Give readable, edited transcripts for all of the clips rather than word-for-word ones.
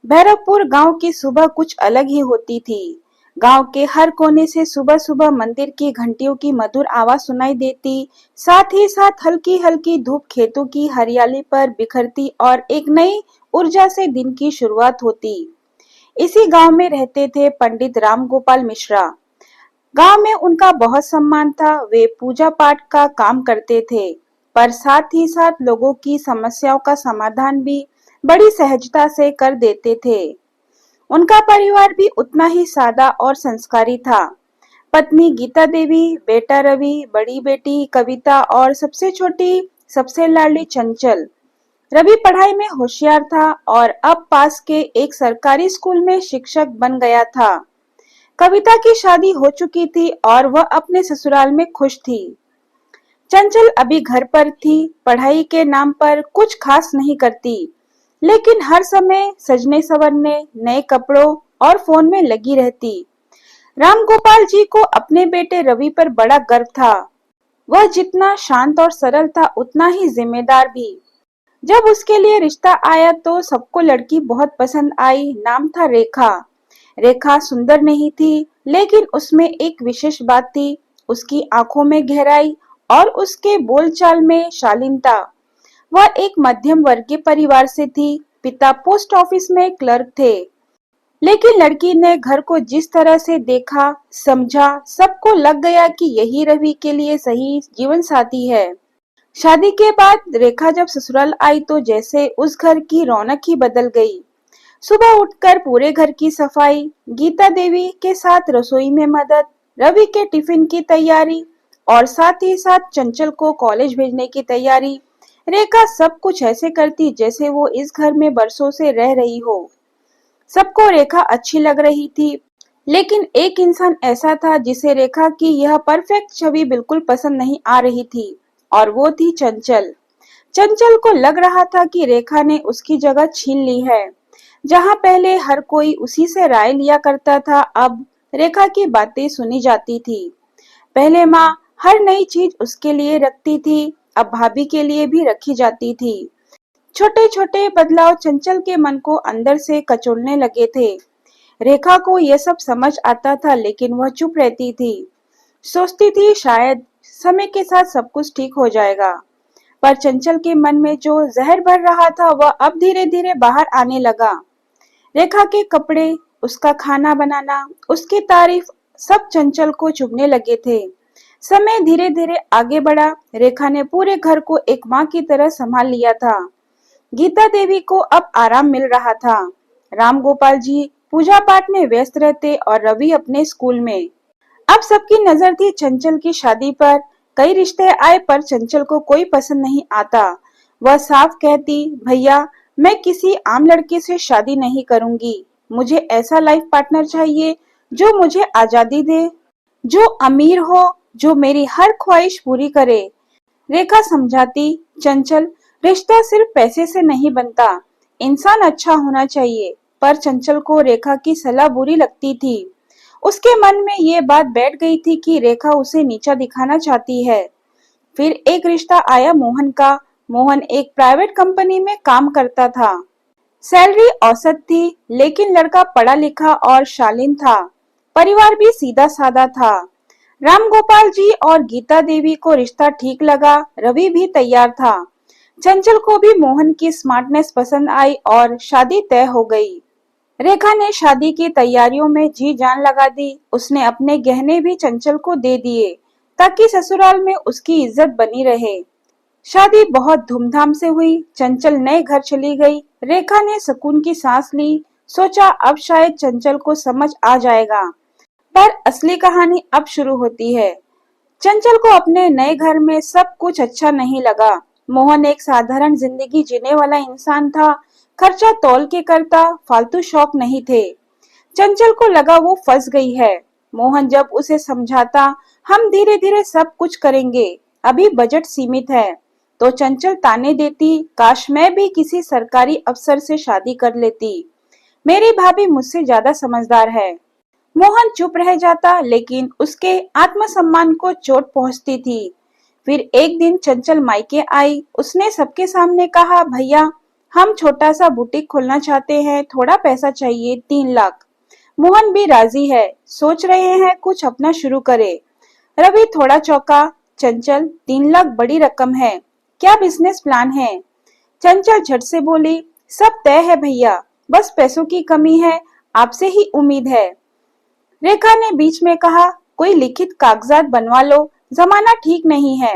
भैरवपुर गांव की सुबह कुछ अलग ही होती थी। गांव के हर कोने से सुबह सुबह मंदिर की घंटियों की मधुर आवाज सुनाई देती, साथ ही साथ हल्की हल्की धूप खेतों की हरियाली पर बिखरती और एक नई ऊर्जा से दिन की शुरुआत होती। इसी गांव में रहते थे पंडित राम गोपाल मिश्रा। गांव में उनका बहुत सम्मान था। वे पूजा पाठ का काम करते थे, पर साथ ही साथ लोगों की समस्याओं का समाधान भी बड़ी सहजता से कर देते थे। उनका परिवार भी उतना ही सादा और संस्कारी था। पत्नी गीता देवी, बेटा रवि, बड़ी बेटी कविता और सबसे छोटी, सबसे लाडली चंचल। रवि पढ़ाई में होशियार था और अब पास के एक सरकारी स्कूल में शिक्षक बन गया था। कविता की शादी हो चुकी थी और वह अपने ससुराल में खुश थी। चंचल अभी घर पर थी, पढ़ाई के नाम पर कुछ खास नहीं करती, लेकिन हर समय सजने संवरने, नए कपड़ों और फोन में लगी रहती। राम गोपाल जी को अपने बेटे रवि पर बड़ा गर्व था। वह जितना शांत और सरल था, उतना ही जिम्मेदार भी। जब उसके लिए रिश्ता आया तो सबको लड़की बहुत पसंद आई। नाम था रेखा। रेखा सुंदर नहीं थी, लेकिन उसमें एक विशेष बात थी, उसकी आंखों में गहराई और उसके बोलचाल में शालीनता। वह एक मध्यम वर्गीय परिवार से थी। पिता पोस्ट ऑफिस में क्लर्क थे, लेकिन लड़की ने घर को जिस तरह से देखा, समझा, सबको लग गया कि यही रवि के लिए सही जीवन साथी है। शादी के बाद रेखा जब ससुराल आई तो जैसे उस घर की रौनक ही बदल गई। सुबह उठकर पूरे घर की सफाई, गीता देवी के साथ रसोई में मदद, रवि के टिफिन की तैयारी और साथ ही साथ चंचल को कॉलेज भेजने की तैयारी। रेखा सब कुछ ऐसे करती जैसे वो इस घर में बरसों से रह रही हो। सबको रेखा अच्छी लग रही थी, लेकिन एक इंसान ऐसा था जिसे रेखा की यह परफेक्ट छवि बिल्कुल पसंद नहीं आ रही थी, और वो थी चंचल। चंचल को लग रहा था कि रेखा ने उसकी जगह छीन ली है। जहां पहले हर कोई उसी से राय लिया करता था, अब रेखा की बातें सुनी जाती थी। पहले माँ हर नई चीज उसके लिए रखती थी, अब भाभी के लिए भी रखी जाती थी। छोटे छोटे बदलाव चंचल के मन को अंदर से कचोलने लगे थे। रेखा को यह सब समझ आता था, लेकिन वह चुप रहती थी। सोचती थी शायद समय के साथ सब कुछ ठीक हो जाएगा। पर चंचल के मन में जो जहर भर रहा था वह अब धीरे धीरे बाहर आने लगा। रेखा के कपड़े, उसका खाना बनाना, उसकी तारीफ, सब चंचल को चुभने लगे थे। समय धीरे धीरे आगे बढ़ा। रेखा ने पूरे घर को एक माँ की तरह संभाल लिया था। गीता देवी को अब आराम मिल रहा था। राम गोपाल जी पूजा पाठ में व्यस्त रहते और रवि अपने स्कूल में। अब सबकी नजर थी चंचल की शादी पर। कई रिश्ते आए पर चंचल को कोई पसंद नहीं आता। वह साफ कहती, भैया मैं किसी आम लड़के से शादी नहीं करूंगी। मुझे ऐसा लाइफ पार्टनर चाहिए जो मुझे आजादी दे, जो अमीर हो, जो मेरी हर ख्वाहिश पूरी करे। रेखा समझाती, चंचल रिश्ता सिर्फ पैसे से नहीं बनता, इंसान अच्छा होना चाहिए। पर चंचल को रेखा की सलाह बुरी लगती थी। उसके मन में ये बात बैठ गई थी कि रेखा उसे नीचा दिखाना चाहती है। फिर एक रिश्ता आया मोहन का। मोहन एक प्राइवेट कंपनी में काम करता था। सैलरी औसत थी, लेकिन लड़का पढ़ा लिखा और शालीन था। परिवार भी सीधा साधा था। राम गोपाल जी और गीता देवी को रिश्ता ठीक लगा। रवि भी तैयार था। चंचल को भी मोहन की स्मार्टनेस पसंद आई और शादी तय हो गई। रेखा ने शादी की तैयारियों में जी जान लगा दी। उसने अपने गहने भी चंचल को दे दिए, ताकि ससुराल में उसकी इज्जत बनी रहे। शादी बहुत धूमधाम से हुई। चंचल नए घर चली गई। रेखा ने सुकून की सांस ली। सोचा अब शायद चंचल को समझ आ जाएगा। पर असली कहानी अब शुरू होती है। चंचल को अपने नए घर में सब कुछ अच्छा नहीं लगा। मोहन एक साधारण जिंदगी जीने वाला इंसान था। खर्चा तौल के करता, फालतू शौक नहीं थे। चंचल को लगा वो फंस गई है। मोहन जब उसे समझाता, हम धीरे धीरे सब कुछ करेंगे, अभी बजट सीमित है, तो चंचल ताने देती, काश मैं भी किसी सरकारी अफसर से शादी कर लेती, मेरी भाभी मुझसे ज्यादा समझदार है। मोहन चुप रह जाता, लेकिन उसके आत्मसम्मान को चोट पहुंचती थी। फिर एक दिन चंचल मायके आई। उसने सबके सामने कहा, भैया हम छोटा सा बुटीक खोलना चाहते हैं, थोड़ा पैसा चाहिए, 3 लाख। मोहन भी राजी है, सोच रहे हैं कुछ अपना शुरू करे। रवि थोड़ा चौंका। चंचल, 3 लाख बड़ी रकम है, क्या बिजनेस प्लान है? चंचल झट से बोली, सब तय है भैया, बस पैसों की कमी है, आपसे ही उम्मीद है। रेखा ने बीच में कहा, कोई लिखित कागजात बनवा लो, जमाना ठीक नहीं है।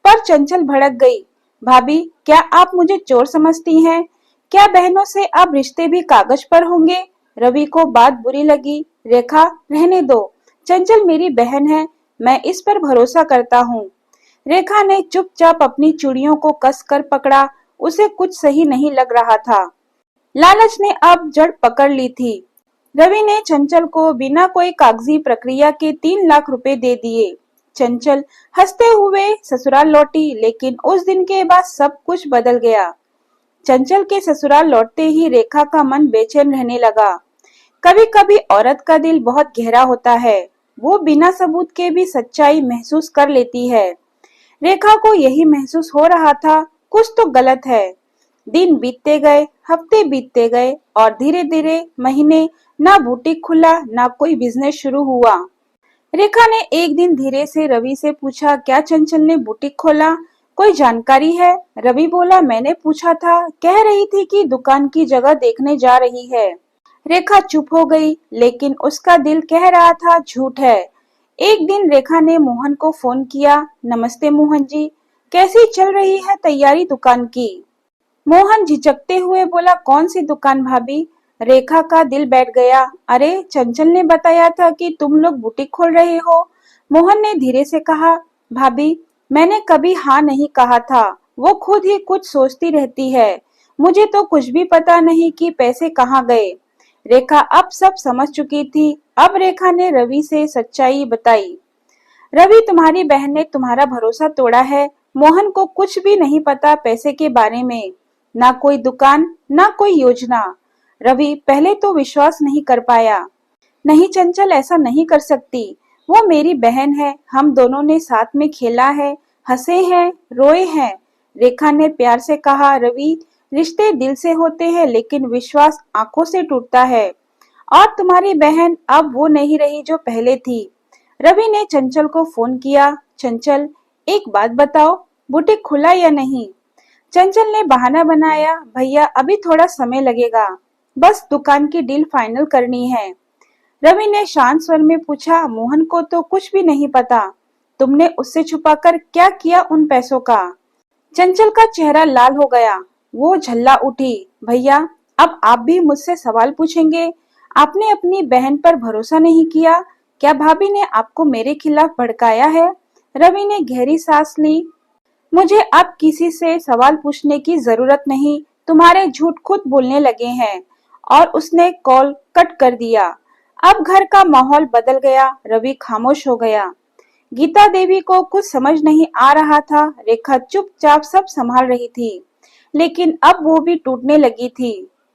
पर चंचल भड़क गई। भाभी, क्या आप मुझे चोर समझती हैं? क्या बहनों से अब रिश्ते भी कागज पर होंगे? रवि को बात बुरी लगी। रेखा, रहने दो, चंचल मेरी बहन है, मैं इस पर भरोसा करता हूँ। रेखा ने चुपचाप अपनी चूड़ियों को कस कर पकड़ा, उसे कुछ सही नहीं लग रहा था। लालच ने अब जड़ पकड़ ली थी। रवि ने चंचल को बिना कोई कागजी प्रक्रिया के 3 लाख रुपए दे दिए। चंचल हंसते हुए ससुराल लौटी, लेकिन उस दिन के बाद सब कुछ बदल गया। चंचल के ससुराल लौटते ही रेखा का मन बेचैन रहने लगा। कभी कभी औरत का दिल बहुत गहरा होता है, वो बिना सबूत के भी सच्चाई महसूस कर लेती है। रेखा को यही महसूस हो रहा था, कुछ तो गलत है। दिन बीतते गए, हफ्ते बीतते गए और धीरे धीरे महीने, ना बुटीक खुला, ना कोई बिजनेस शुरू हुआ। रेखा ने एक दिन धीरे से रवि से पूछा, क्या चंचल ने बुटीक खोला? कोई जानकारी है? रवि बोला, मैंने पूछा था, कह रही थी कि दुकान की जगह देखने जा रही है। रेखा चुप हो गई, लेकिन उसका दिल कह रहा था झूठ है। एक दिन रेखा ने मोहन को फोन किया। नमस्ते मोहन जी, कैसी चल रही है तैयारी दुकान की? मोहन झिझकते हुए बोला, कौन सी दुकान भाभी? रेखा का दिल बैठ गया। अरे, चंचल ने बताया था कि तुम लोग बुटीक खोल रहे हो। मोहन ने धीरे से कहा, भाभी, मैंने कभी हाँ नहीं कहा था, वो खुद ही कुछ सोचती रहती है, मुझे तो कुछ भी पता नहीं कि पैसे कहाँ गए। रेखा अब सब समझ चुकी थी। अब रेखा ने रवि से सच्चाई बताई। रवि, तुम्हारी बहन ने तुम्हारा भरोसा तोड़ा है। मोहन को कुछ भी नहीं पता पैसे के बारे में, ना कोई दुकान, ना कोई योजना। रवि पहले तो विश्वास नहीं कर पाया। नहीं चंचल, ऐसा नहीं कर सकती, वो मेरी बहन है, हम दोनों ने साथ में खेला है, हंसे हैं, रोए हैं। रेखा ने प्यार से कहा, रवि, रिश्ते दिल से होते हैं, लेकिन विश्वास आंखों से टूटता है। और तुम्हारी बहन अब वो नहीं रही जो पहले थी। रवि ने चंचल को फोन किया। चंचल, एक बात बताओ, बुटीक खुला या नहीं? चंचल ने बहाना बनाया, भैया अभी थोड़ा समय लगेगा, बस दुकान की डील फाइनल करनी है। रवि ने शांत स्वर में पूछा, मोहन को तो कुछ भी नहीं पता, तुमने उससे छुपाकर क्या किया उन पैसों का? चंचल का चेहरा लाल हो गया, वो झल्ला उठी। भैया, अब आप भी मुझसे सवाल पूछेंगे? आपने अपनी बहन पर भरोसा नहीं किया? क्या भाभी ने आपको मेरे खिलाफ भड़काया है? रवि ने गहरी सांस ली। मुझे अब किसी से सवाल पूछने की जरूरत नहीं, तुम्हारे झूठ खुद बोलने लगे हैं। और उसने कॉल कट कर दिया। अब घर का माहौल बदल गया। रवि खामोश हो गया। गीता देवी को कुछ समझ नहीं आ रहा था। रेखा चुपचाप सब संभाल रही थी, लेकिन अब वो भी टूटने लगी थी।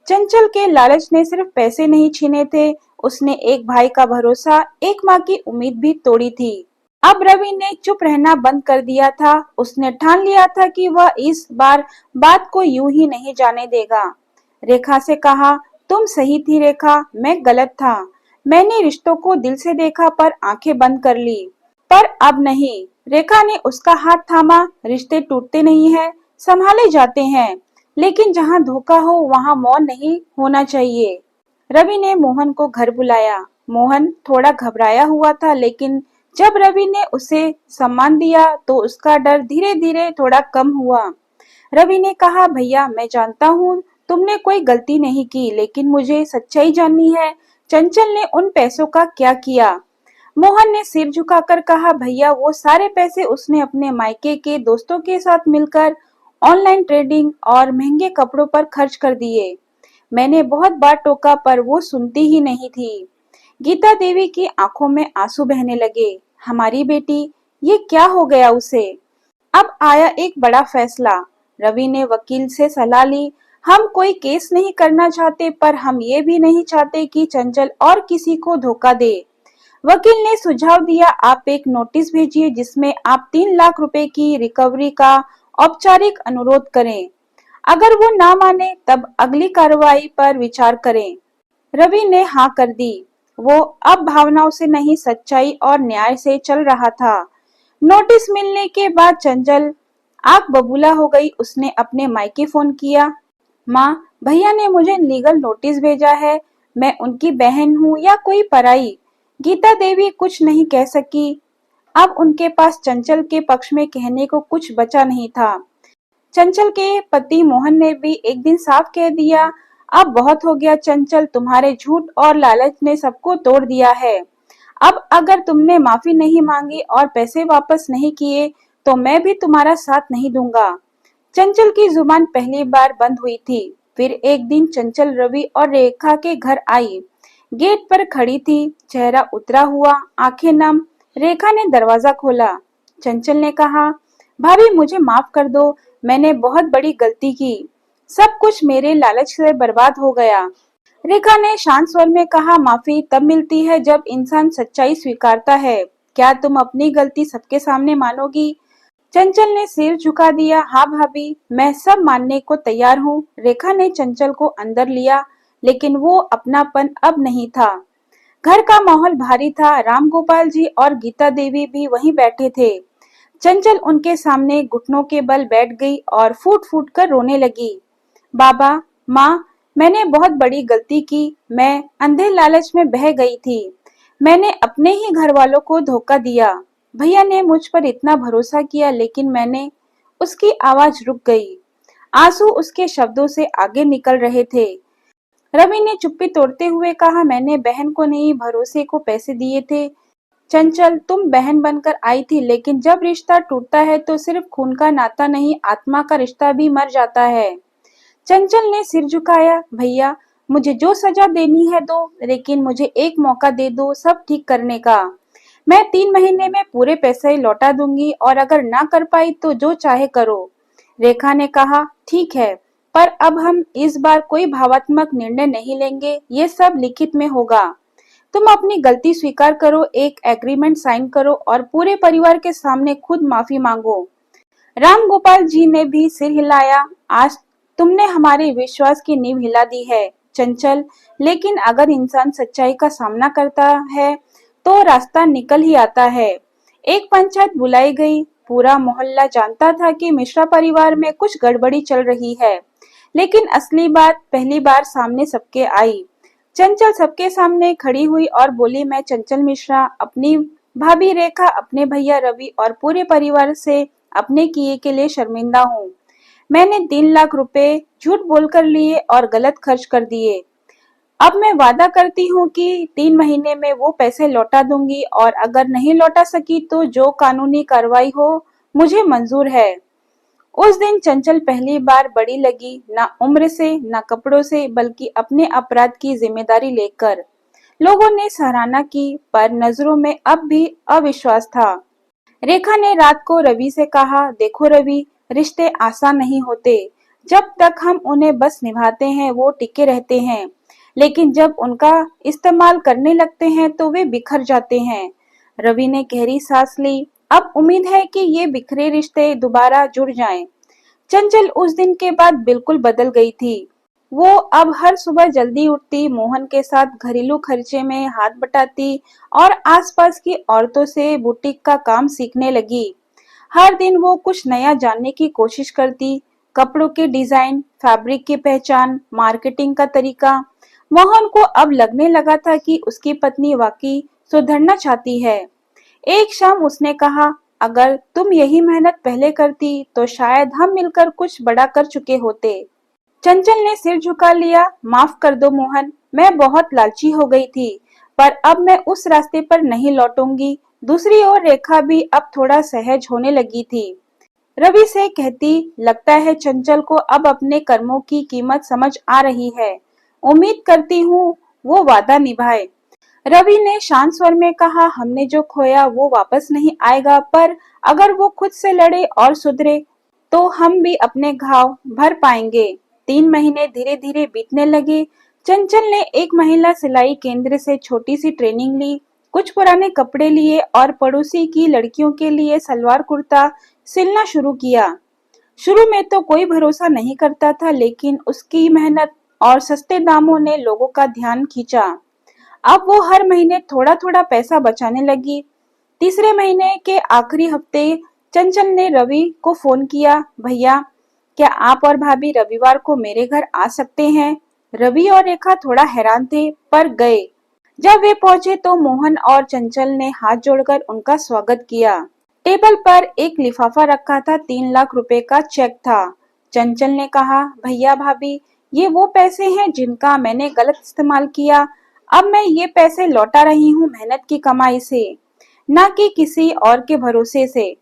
चंचल के लालच ने सिर्फ पैसे नहीं छीने थे, उसने एक भाई का भरोसा, एक माँ की उम्मीद भी तोड़ी थी। अब रवि ने चुप रहना बंद कर दिया था। उसने ठान लिया था कि वह इस बार बात को यूं ही नहीं जाने देगा। रेखा से कहा, तुम सही थी रेखा, मैं गलत था। मैंने रिश्तों को दिल से देखा पर आंखें बंद कर ली। पर अब नहीं। रेखा ने उसका हाथ थामा। रिश्ते टूटते नहीं हैं, संभाले जाते हैं, लेकिन जहाँ धोखा हो वहाँ मौन नहीं होना चाहिए। रवि ने मोहन को घर बुलाया। मोहन थोड़ा घबराया हुआ था, लेकिन जब रवि ने उसे सम्मान दिया तो उसका डर धीरे धीरे थोड़ा कम हुआ। रवि ने कहा, भैया, मैं जानता हूँ तुमने कोई गलती नहीं की, लेकिन मुझे सच्चाई जाननी है, चंचल ने उन पैसों का क्या किया? मोहन ने सिर झुकाकर कहा, भैया, वो सारे पैसे उसने अपने मायके के दोस्तों के साथ मिलकर ऑनलाइन ट्रेडिंग और महंगे कपड़ों पर खर्च कर दिए। मैंने बहुत बार टोका पर वो सुनती ही नहीं थी। गीता देवी की आंखों में आंसू बहने लगे। हमारी बेटी, ये क्या हो गया उसे? अब आया एक बड़ा फैसला। रवि ने वकील से सलाह ली। हम कोई केस नहीं करना चाहते, पर हम ये भी नहीं चाहते कि चंचल और किसी को धोखा दे। वकील ने सुझाव दिया, आप एक नोटिस भेजिए जिसमें आप 3 लाख रुपए की रिकवरी का औपचारिक अनुरोध करें। अगर वो ना माने तब अगली कार्रवाई पर विचार करें। रवि ने हाँ कर दी। वो अब भावनाओं से नहीं सच्चाई और न्याय से चल रहा था। नोटिस मिलने के बाद चंचल आंख बबूला हो गई। उसने अपने मायके फोन किया। माँ, भैया ने मुझे लीगल नोटिस भेजा है। मैं उनकी बहन हूँ या कोई पराई? गीता देवी कुछ नहीं कह सकी। अब उनके पास चंचल के पक्ष में कहने को कुछ बचा नहीं था। चंचल के पति मोहन ने भी एक दिन साफ कह दिया, अब बहुत हो गया चंचल, तुम्हारे झूठ और लालच ने सबको तोड़ दिया है। अब अगर तुमने माफी नहीं मांगी और पैसे वापस नहीं किए तो मैं भी तुम्हारा साथ नहीं दूंगा। चंचल की जुबान पहली बार बंद हुई थी। फिर एक दिन चंचल रवि और रेखा के घर आई। गेट पर खड़ी थी, चेहरा उतरा हुआ, आंखें नम। रेखा ने दरवाजा खोला। चंचल ने कहा, भाभी मुझे माफ कर दो, मैंने बहुत बड़ी गलती की। सब कुछ मेरे लालच से बर्बाद हो गया। रेखा ने शांत स्वर में कहा, माफी तब मिलती है जब इंसान सच्चाई स्वीकारता है। क्या तुम अपनी गलती सबके सामने मानोगी? चंचल ने सिर झुका दिया। हाँ भाभी, मैं सब मानने को तैयार हूँ। रेखा ने चंचल को अंदर लिया, लेकिन वो अपनापन अब नहीं था। घर का माहौल भारी था। राम गोपाल जी और गीता देवी भी वहीं बैठे थे। चंचल उनके सामने घुटनों के बल बैठ गई और फूट फूट कर रोने लगी। बाबा, माँ, मैंने बहुत बड़ी गलती की। मैं अंधे लालच में बह गई थी। मैंने अपने ही घर वालों को धोखा दिया। भैया ने मुझ पर इतना भरोसा किया, लेकिन मैंने। उसकी आवाज रुक गई। आंसू उसके शब्दों से आगे निकल रहे थे। रवि ने चुप्पी तोड़ते हुए कहा, मैंने बहन को नहीं, भरोसे को पैसे दिए थे। चंचल, तुम बहन बनकर आई थी, लेकिन जब रिश्ता टूटता है तो सिर्फ खून का नाता नहीं, आत्मा का रिश्ता भी मर जाता है। चंचल ने सिर झुकाया। भैया, मुझे जो सजा देनी है दो, लेकिन मुझे एक मौका दे दो सब ठीक करने का। मैं 3 महीने में पूरे पैसे लौटा दूंगी और अगर ना कर पाई तो जो चाहे करो। रेखा ने कहा, ठीक है, पर अब हम इस बार कोई भावात्मक निर्णय नहीं लेंगे, ये सब लिखित में होगा। तुम अपनी गलती स्वीकार करो, एक एग्रीमेंट साइन करो और पूरे परिवार के सामने खुद माफी मांगो। राम गोपाल जी ने भी सिर हिलाया। आज तुमने हमारे विश्वास की नींव हिला दी है चंचल, लेकिन अगर इंसान सच्चाई का सामना करता है तो रास्ता निकल ही आता है। एक पंचायत बुलाई गई। पूरा मोहल्ला जानता था कि मिश्रा परिवार में कुछ गड़बड़ी चल रही है, लेकिन असली बात पहली बार सामने सबके आई। चंचल सबके सामने खड़ी हुई और बोली, मैं चंचल मिश्रा अपनी भाभी रेखा, अपने भैया रवि और पूरे परिवार से अपने किए के लिए शर्मिंदा हूँ। मैंने 3 लाख रुपए झूठ बोलकर लिए और गलत खर्च कर दिए। अब मैं वादा करती हूँ कि 3 महीने में वो पैसे लौटा दूंगी और अगर नहीं लौटा सकी तो जो कानूनी कार्रवाई हो मुझे मंजूर है। उस दिन चंचल पहली बार बड़ी लगी, ना उम्र से, ना कपड़ों से, बल्कि अपने अपराध की जिम्मेदारी लेकर। लोगों ने सराहना की, पर नजरों में अब भी अविश्वास था। रेखा ने रात को रवि से कहा, देखो रवि, रिश्ते आसान नहीं होते। जब तक हम उन्हें बस निभाते हैं वो टिके रहते हैं, लेकिन जब उनका इस्तेमाल करने लगते हैं तो वे बिखर जाते हैं। रवि ने गहरी सांस ली। अब उम्मीद है कि ये बिखरे रिश्ते दोबारा जुड़ जाएं। चंचल उस दिन के बाद बिल्कुल बदल गई थी। वो अब हर सुबह जल्दी उठती, मोहन के साथ घरेलू खर्चे में हाथ बटाती और आसपास की औरतों से बुटीक का काम सीखने लगी। हर दिन वो कुछ नया जानने की कोशिश करती, कपड़ों के डिजाइन, फैब्रिक की पहचान, मार्केटिंग का तरीका। मोहन को अब लगने लगा था कि उसकी पत्नी वाकई सुधरना चाहती है। एक शाम उसने कहा, अगर तुम यही मेहनत पहले करती तो शायद हम मिलकर कुछ बड़ा कर चुके होते। चंचल ने सिर झुका लिया। माफ कर दो मोहन, मैं बहुत लालची हो गई थी, पर अब मैं उस रास्ते पर नहीं लौटूंगी। दूसरी ओर रेखा भी अब थोड़ा सहज होने लगी थी। रवि से कहती, लगता है चंचल को अब अपने कर्मों की कीमत समझ आ रही है। उम्मीद करती हूँ वो वादा निभाए। रवि ने शांत स्वर में कहा, हमने जो खोया वो वापस नहीं आएगा, पर अगर वो खुद से लड़े और सुधरे तो हम भी अपने घाव भर पाएंगे। 3 महीने धीरे धीरे बीतने लगे। चंचल ने एक महिला सिलाई केंद्र से छोटी सी ट्रेनिंग ली, कुछ पुराने कपड़े लिए और पड़ोसी की लड़कियों के लिए सलवार कुर्ता सिलना शुरू किया। शुरू में तो कोई भरोसा नहीं करता था, लेकिन उसकी मेहनत और सस्ते दामों ने लोगों का ध्यान खींचा। अब वो हर महीने थोड़ा थोड़ा पैसा बचाने लगी। तीसरे महीने के आखिरी हफ्ते चंचल ने रवि को फोन किया, भैया क्या आप और भाभी रविवार को मेरे घर आ सकते हैं? रवि और रेखा थोड़ा हैरान थे पर गए। जब वे पहुंचे तो मोहन और चंचल ने हाथ जोड़कर उनका स्वागत किया। टेबल पर एक लिफाफा रखा था, 3 लाख रुपए का चेक था। चंचल ने कहा, भैया भाभी ये वो पैसे हैं जिनका मैंने गलत इस्तेमाल किया। अब मैं ये पैसे लौटा रही हूँ मेहनत की कमाई से, न कि किसी और के भरोसे से।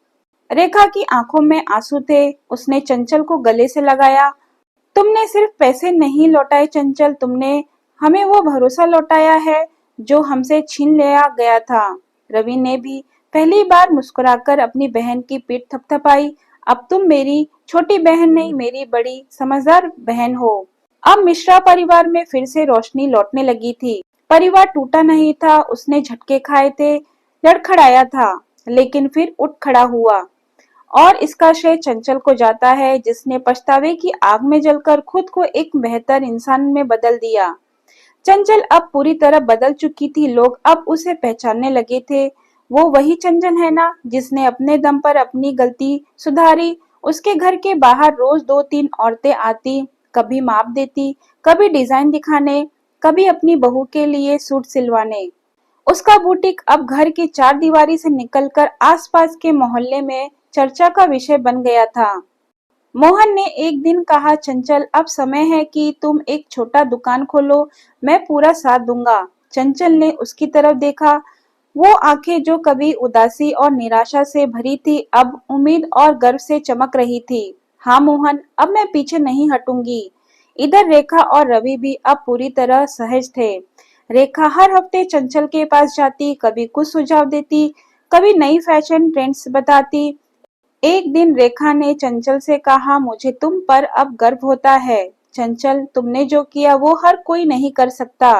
रेखा की आंखों में आंसू थे। उसने चंचल को गले से लगाया। तुमने सिर्फ पैसे नहीं लौटाए चंचल, तुमने हमें वो भरोसा लौटाया है जो हमसे छीन लिया गया था। रवि ने भी पहली बार मुस्कुराकर अपनी बहन की पीठ थपथपाई। अब तुम मेरी छोटी बहन नहीं, मेरी बड़ी समझदार बहन हो। अब मिश्रा परिवार में फिर से रोशनी लौटने लगी थी। परिवार टूटा नहीं था, उसने झटके खाए थे, लड़खड़ाया था, लेकिन फिर उठ खड़ा हुआ। और इसका श्रेय चंचल को जाता है, जिसने पछतावे की आग में जलकर खुद को एक बेहतर इंसान में बदल दिया। चंचल अब पूरी तरह बदल चुकी थी। लोग अब उसे पहचानने लगे थे। वो वही चंचल है ना, जिसने अपने दम पर अपनी गलती सुधारी। उसके घर के बाहर रोज 2-3 औरतें आती, कभी माप देती, कभी डिजाइन दिखाने, कभी अपनी बहू के लिए सूट सिलवाने। उसका बुटीक अब घर की चार दीवारी से निकलकर आसपास के मोहल्ले में चर्चा का विषय बन गया था। मोहन ने एक दिन कहा, चंचल अब समय है कि तुम एक छोटा दुकान खोलो, मैं पूरा साथ दूंगा। चंचल ने उसकी तरफ देखा। वो आंखें जो कभी उदासी और निराशा से भरी थी, अब उम्मीद और गर्व से चमक रही थी। हाँ मोहन, अब मैं पीछे नहीं हटूंगी। इधर रेखा और रवि भी अब पूरी तरह सहज थे। रेखा हर हफ्ते चंचल के पास जाती, कभी कुछ सुझाव देती, कभी नई फैशन ट्रेंड्स बताती। एक दिन रेखा ने चंचल से कहा, मुझे तुम पर अब गर्व होता है। चंचल, तुमने जो किया वो हर कोई नहीं कर सकता।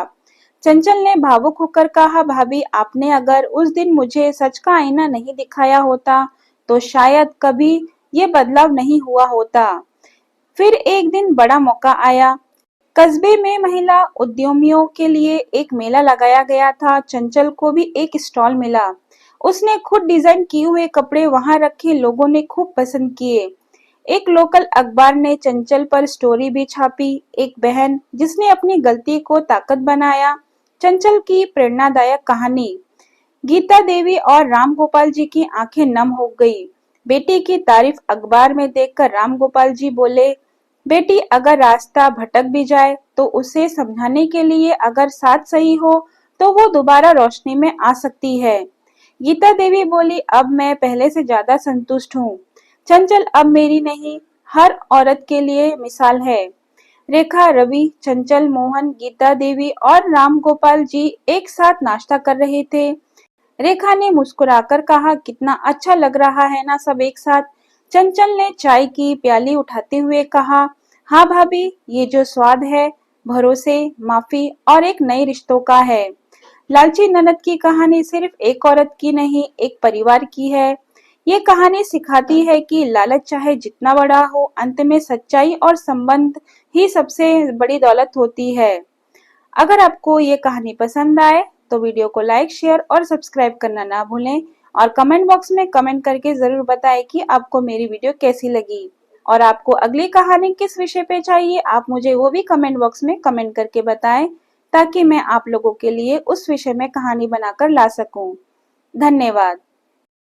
चंचल ने भावुक होकर कहा, भाभी आपने अगर उस दिन मुझे सच का आईना नहीं दिखाया होता तो शायद कभी ये बदलाव नहीं हुआ होता। फिर एक दिन बड़ा मौका आया। कस्बे में महिला उद्यमियों के लिए एक मेला लगाया गया था। चंचल को भी एक स्टॉल मिला। उसने खुद डिजाइन किए हुए कपड़े वहां रखे, लोगों ने खूब पसंद किए। एक लोकल अखबार ने चंचल पर स्टोरी भी छापी, एक बहन जिसने अपनी गलती को ताकत बनाया। चंचल की प्रेरणादायक कहानी। गीता देवी और राम गोपाल जी की आंखें नम हो गई। बेटी की तारीफ अखबार में देखकर राम गोपाल जी बोले, बेटी अगर रास्ता भटक भी जाए तो उसे समझाने के लिए अगर साथ सही हो तो वो दोबारा रोशनी में आ सकती है। गीता देवी बोली, अब मैं पहले से ज्यादा संतुष्ट हूँ। चंचल अब मेरी नहीं, हर औरत के लिए मिसाल है। रेखा, रवि, चंचल, मोहन, गीता देवी और राम गोपाल जी एक साथ नाश्ता कर रहे थे। रेखा ने मुस्कुराकर कहा, कितना अच्छा लग रहा है ना सब एक साथ। चंचल ने चाय की प्याली उठाते हुए कहा, हाँ भाभी, ये जो स्वाद है भरोसे, माफी और एक नए रिश्तों का है। लालची ननद की कहानी सिर्फ एक औरत की नहीं, एक परिवार की है। ये कहानी सिखाती है कि लालच चाहे जितना बड़ा हो, अंत में सच्चाई और संबंध ही सबसे बड़ी दौलत होती है। अगर आपको ये कहानी पसंद आए तो वीडियो को लाइक, शेयर और सब्सक्राइब करना ना भूलें और कमेंट बॉक्स में कमेंट करके जरूर बताएं कि आपको मेरी वीडियो कैसी लगी और आपको अगली कहानी किस विषय पे चाहिए। आप मुझे वो भी कमेंट बॉक्स में कमेंट करके बताएं ताकि मैं आप लोगों के लिए उस विषय में कहानी बनाकर ला सकूं। धन्यवाद।